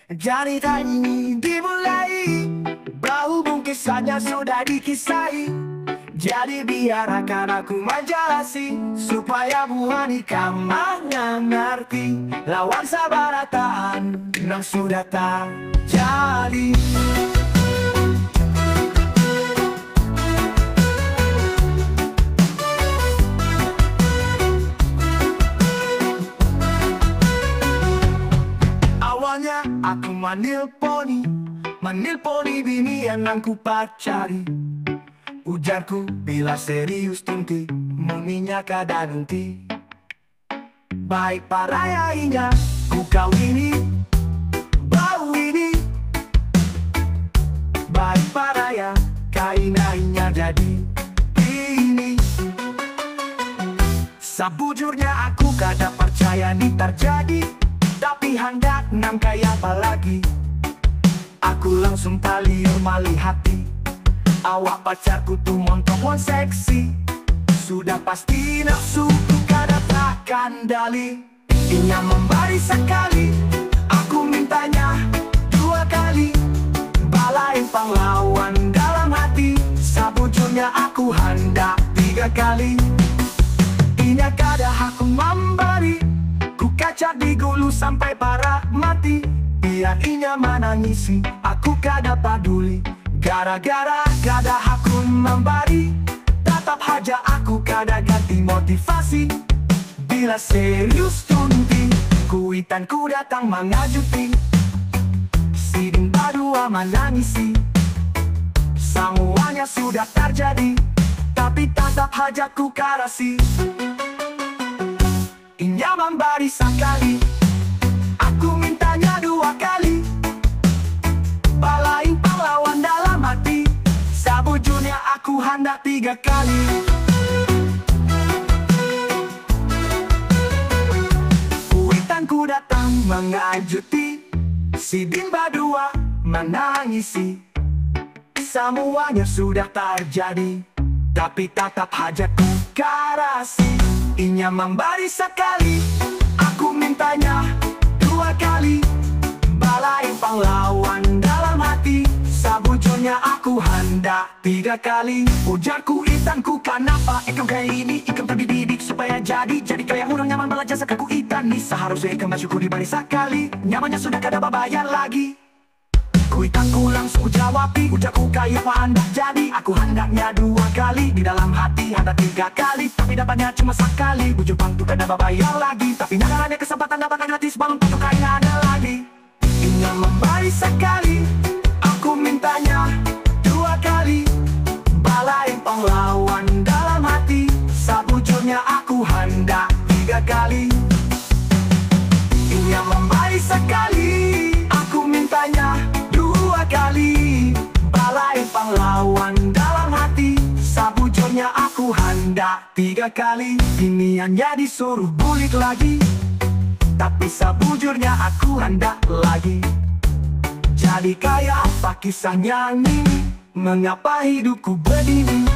Cerita ini dimulai, berhubung kisahnya sudah dikisahi. Jadi biarkan aku menjelasi, supaya buani kamanya ngerti. Lawan sabarataan yang sudah terjadi. Awalnya aku menelponi bini yang aku pacari. Ujarku bila serius tunti, meminya kada nanti. Baik parayainya, ku kawini, bau ini. Baik paraya, kainainya jadi ini. Sabujurnya aku kada percaya ini terjadi, tapi hendak nam kayak apa lagi. Aku langsung taliur mali hati. Awak pacarku tuh montok seksi. Sudah pasti nafsuku kada tak kandali. Inya membari sekali, aku mintanya 2 kali. Balain pahlawan dalam hati, sabujurnya aku hendak 3 kali. Inya kada aku memberi, ku kaca di gulu sampai parah mati. Biar inya menangisi, aku kada peduli. Gara-gara kada aku memberi, tetap haja aku kada ganti motivasi. Bila serius tunti, kuitanku datang mengajuti. Sidin berdua menangisi, semuanya sudah terjadi, tapi tetap hajaku karasi. Inya memberi sekali, aku mintanya 2 kali. Balain pahlawan dalam hati, sabujurnya aku hendak 3 kali. Kuitanku datang mengajuti, sidin berdua menangisi. Semuanya sudah terjadi, tapi tetap hajatku karasi. Inya memberi sekali, aku mintanya 2 kali. Balain pahlawan dalam hati, sabujurnya aku hendak 3 kali. Ujarku itanku, kenapa ikam kayak ini? Ikam tak dididik supaya jadi kayak orang nyaman belajar sekaku itan nih. Seharusnya ikam bersyukur diberi sekali, nyamannya sudah kada bayar lagi. Kuitanku langsung jawabi, ujarku kayak apa hendak jadi. Aku hendaknya 2 kali, di dalam hati hendak 3 kali, tapi dapatnya cuma sekali. Bujur pangtu kada bayar lagi, tapi nagaranya kesempatan dapatkan gratis, balon pangtu kayak ada lagi. Inya memberi sekali, aku mintanya 2 kali. Balain pahlawan dalam hati, sabujurnya aku hendak 3 kali. Inya memberi sekali, aku mintanya 2 kali. Balain pahlawan dalam hati, sabujurnya aku hendak 3 kali. Ini hanya disuruh bulik lagi, tapi sabujurnya aku hendak lagi. Jadi kayak apa kisahnya ini? Mengapa hidupku begini?